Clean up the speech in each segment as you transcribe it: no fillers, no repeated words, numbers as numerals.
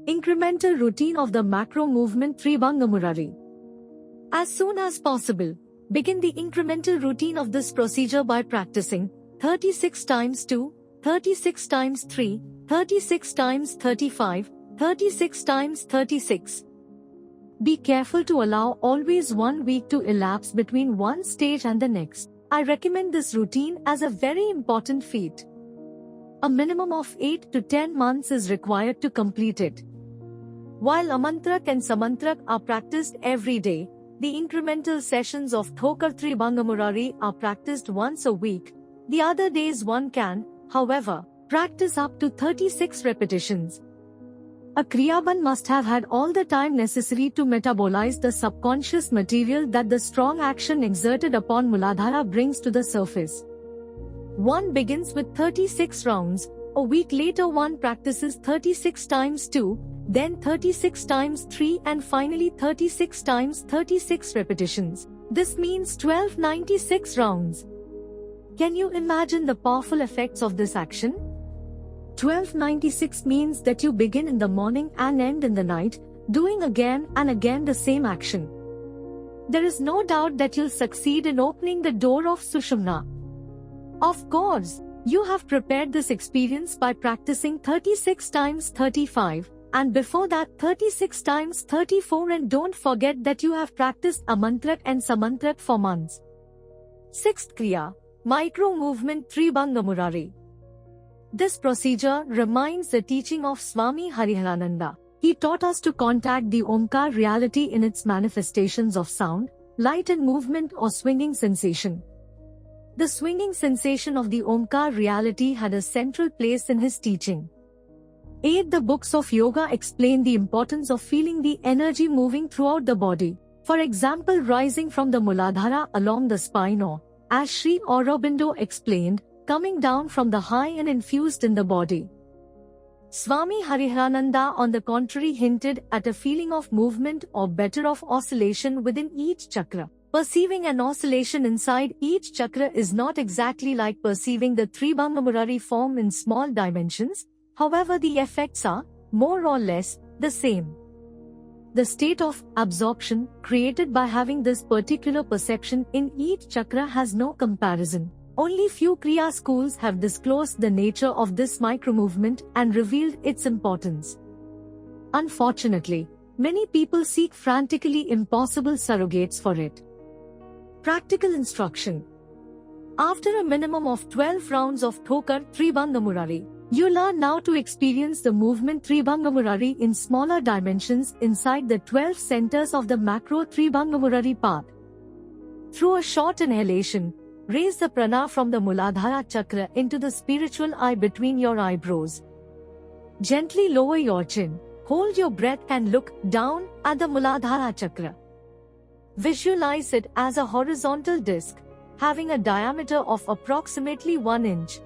Incremental routine of the macro movement Tribhanga Murari. As soon as possible, begin the incremental routine of this procedure by practicing 36 times 2, 36 times 3, 36 times 35, 36 times 36. Be careful to allow always 1 week to elapse between one stage and the next. I recommend this routine as a very important feat. A minimum of 8 to 10 months is required to complete it. While Amantrak and Samantrak are practiced every day, the incremental sessions of Thokar Tribhanga Murari are practiced once a week. The other days one can, however, practice up to 36 repetitions. A Kriyaban must have had all the time necessary to metabolize the subconscious material that the strong action exerted upon Muladhara brings to the surface. One begins with 36 rounds, a week later one practices 36 times 2, then 36 times 3 and finally 36 times 36 repetitions. This means 1296 rounds. Can you imagine the powerful effects of this action? 1296 means that you begin in the morning and end in the night, doing again and again the same action. There is no doubt that you'll succeed in opening the door of Sushumna. Of course, you have prepared this experience by practicing 36 times 35, and before that 36 times 34, and don't forget that you have practiced Amantrak and Samantrak for months. 6th Kriya, Micro Movement Tribhanga Murari. This procedure reminds the teaching of Swami Hariharananda. He taught us to contact the Omkar reality in its manifestations of sound, light and movement or swinging sensation. The swinging sensation of the Omkar reality had a central place in his teaching. 8. The books of yoga explain the importance of feeling the energy moving throughout the body. For example, rising from the Muladhara along the spine, or, as Sri Aurobindo explained, coming down from the high and infused in the body. Swami Hariharananda on the contrary hinted at a feeling of movement, or better of oscillation within each chakra. Perceiving an oscillation inside each chakra is not exactly like perceiving the Tribhanga Murari form in small dimensions. However, the effects are, more or less, the same. The state of absorption created by having this particular perception in each chakra has no comparison. Only few Kriya schools have disclosed the nature of this micromovement and revealed its importance. Unfortunately, many people seek frantically impossible surrogates for it. Practical instruction. After a minimum of 12 rounds of Thokar Tribhanga Murari, you learn now to experience the movement Tribhanga Murari in smaller dimensions inside the 12 centers of the macro Tribhanga Murari path. Through a short inhalation, raise the prana from the Muladhara chakra into the spiritual eye between your eyebrows. Gently lower your chin, hold your breath and look down at the Muladhara chakra. Visualize it as a horizontal disc, having a diameter of approximately 1 inch.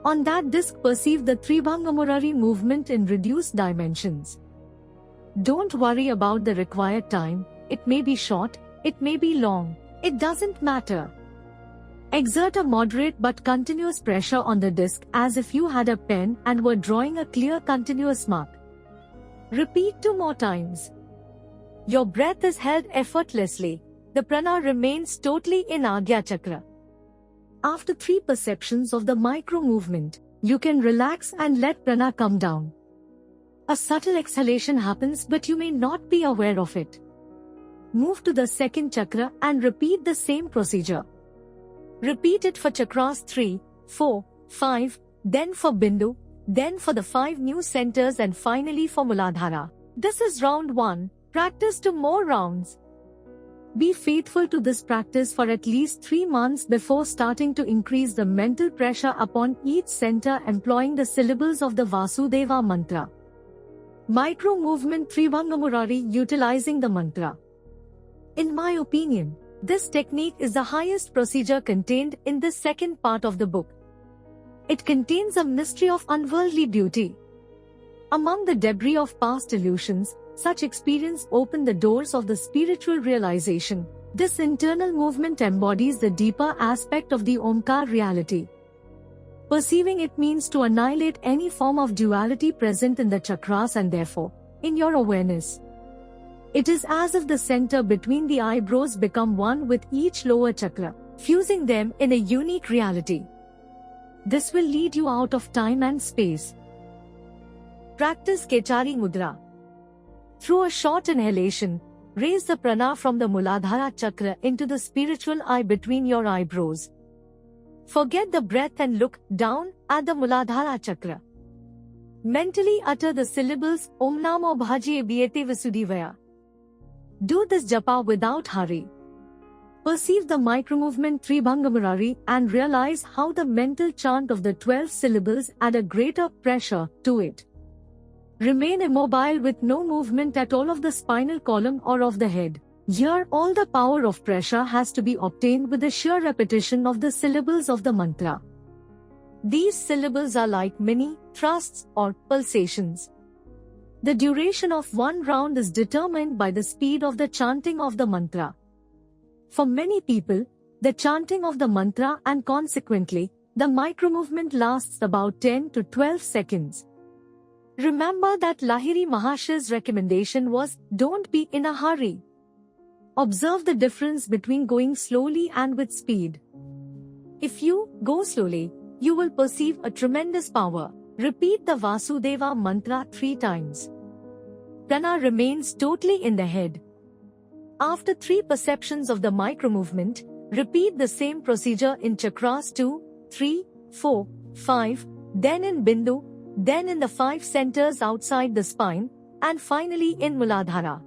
On that disc, perceive the Tribhanga Murari movement in reduced dimensions. Don't worry about the required time. It may be short, it may be long, it doesn't matter. Exert a moderate but continuous pressure on the disc as if you had a pen and were drawing a clear continuous mark. Repeat 2 more times. Your breath is held effortlessly. The prana remains totally in Agya Chakra. After 3 perceptions of the micro-movement, you can relax and let prana come down. A subtle exhalation happens, but you may not be aware of it. Move to the 2nd chakra and repeat the same procedure. Repeat it for chakras 3, 4, 5, then for Bindu, then for the 5 new centers and finally for Muladhara. This is round 1. Practice 2 more rounds. Be faithful to this practice for at least 3 months before starting to increase the mental pressure upon each center, employing the syllables of the Vasudeva mantra. Micro movement Tribhanga Murari utilizing the mantra. In my opinion, this technique is the highest procedure contained in the 2nd part of the book. It contains a mystery of unworldly beauty. Among the debris of past illusions, such experience open the doors of the spiritual realization. This internal movement embodies the deeper aspect of the Omkar reality. Perceiving it means to annihilate any form of duality present in the chakras and therefore, in your awareness. It is as if the center between the eyebrows become one with each lower chakra, fusing them in a unique reality. This will lead you out of time and space. Practice Kechari Mudra. Through a short inhalation, raise the prana from the Muladhara chakra into the spiritual eye between your eyebrows. Forget the breath and look down at the Muladhara chakra. Mentally utter the syllables Om Namo Bhaje Bhyete Vasudevaya. Do this japa without hurry. Perceive the micromovement Tribhangamurari and realize how the mental chant of the 12 syllables add a greater pressure to it. Remain immobile with no movement at all of the spinal column or of the head. Here all the power of pressure has to be obtained with the sheer repetition of the syllables of the mantra. These syllables are like mini thrusts or pulsations. The duration of one round is determined by the speed of the chanting of the mantra. For many people, the chanting of the mantra and consequently, the micromovement lasts about 10 to 12 seconds. Remember that Lahiri Mahashaya's recommendation was, don't be in a hurry. Observe the difference between going slowly and with speed. If you go slowly, you will perceive a tremendous power. Repeat the Vasudeva mantra 3 times. Prana remains totally in the head. After 3 perceptions of the micromovement, repeat the same procedure in chakras 2, 3, 4, 5, then in Bindu, then in the 5 centers outside the spine, and finally in Muladhara.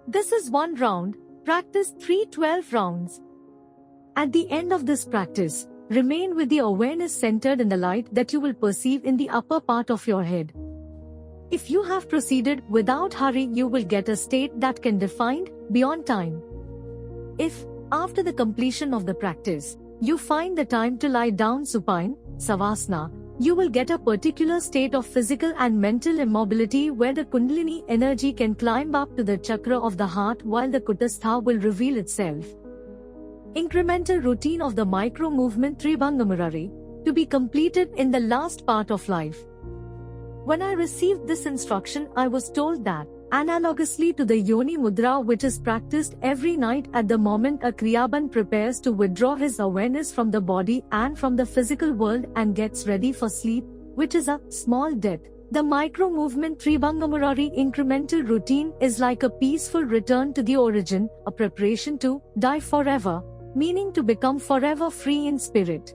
This is 1 round. Practice 12 rounds. At the end of this practice, remain with the awareness centered in the light that you will perceive in the upper part of your head. If you have proceeded without hurry, you will get a state that can define beyond time. If, after the completion of the practice, you find the time to lie down supine, savasana, you will get a particular state of physical and mental immobility where the Kundalini energy can climb up to the chakra of the heart while the Kutastha will reveal itself. Incremental routine of the micro movement Tribhangamurari, to be completed in the last part of life. When I received this instruction, I was told that, analogously to the Yoni Mudra which is practiced every night at the moment a Kriyaban prepares to withdraw his awareness from the body and from the physical world and gets ready for sleep, which is a small death, the micro-movement Tribhangamurari incremental routine is like a peaceful return to the origin, a preparation to die forever, meaning to become forever free in spirit.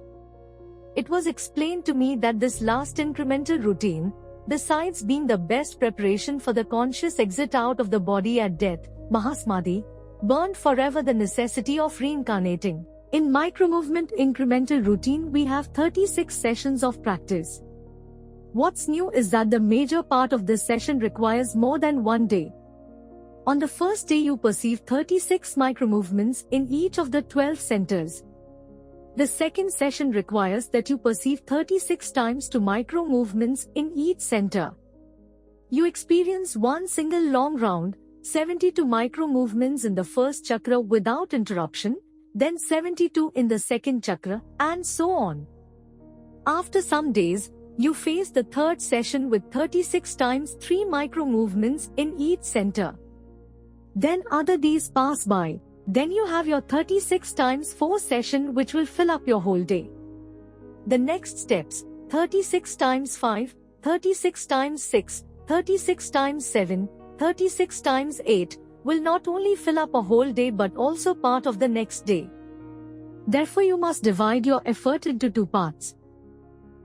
It was explained to me that this last incremental routine, besides being the best preparation for the conscious exit out of the body at death, Mahasamadhi, burned forever the necessity of reincarnating. In micromovement incremental routine we have 36 sessions of practice. What's new is that the major part of this session requires more than 1 day. On the first day you perceive 36 micromovements in each of the 12 centers. The second session requires that you perceive 36 times 2 micro-movements in each center. You experience one single long round, 72 micro-movements in the first chakra without interruption, then 72 in the second chakra, and so on. After some days, you face the third session with 36 times 3 micro-movements in each center. Then other days pass by. Then you have your 36 times 4 session which will fill up your whole day. The next steps, 36 times 5, 36 times 6, 36 times 7, 36 times 8, will not only fill up a whole day but also part of the next day. Therefore you must divide your effort into 2 parts.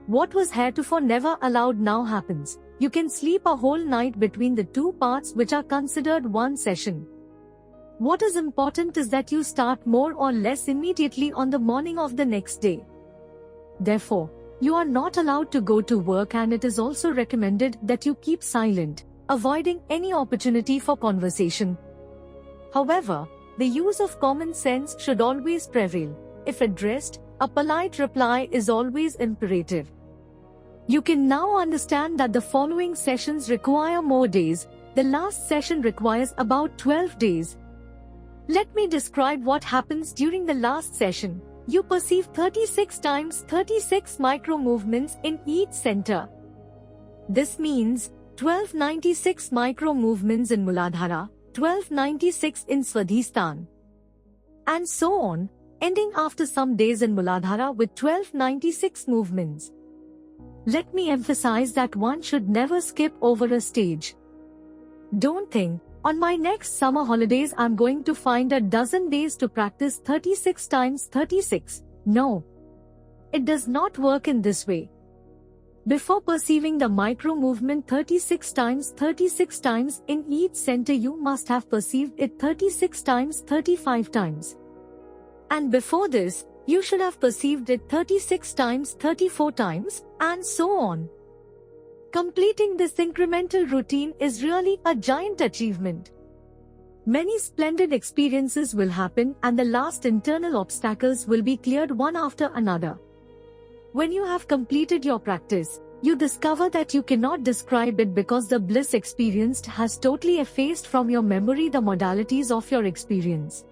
What was heretofore never allowed now happens. You can sleep a whole night between the 2 parts which are considered one session. What is important is that you start more or less immediately on the morning of the next day. Therefore, you are not allowed to go to work and it is also recommended that you keep silent, avoiding any opportunity for conversation. However, the use of common sense should always prevail. If addressed, a polite reply is always imperative. You can now understand that the following sessions require more days. The last session requires about 12 days. Let me describe what happens during the last session. you perceive 36 times 36 micro movements in each center. This means 1296 micro movements in Muladhara, 1296 in Swadhisthana, and so on, ending after some days in Muladhara with 1296 movements. Let me emphasize that one should never skip over a stage. Don't think, on my next summer holidays I'm going to find a dozen days to practice 36 times 36. No. It does not work in this way. Before perceiving the micro movement 36 times in each center, you must have perceived it 36 times 35 times. And before this, you should have perceived it 36 times 34 times, and so on. Completing this incremental routine is really a giant achievement. Many splendid experiences will happen and the last internal obstacles will be cleared one after another. When you have completed your practice, you discover that you cannot describe it because the bliss experienced has totally effaced from your memory the modalities of your experience.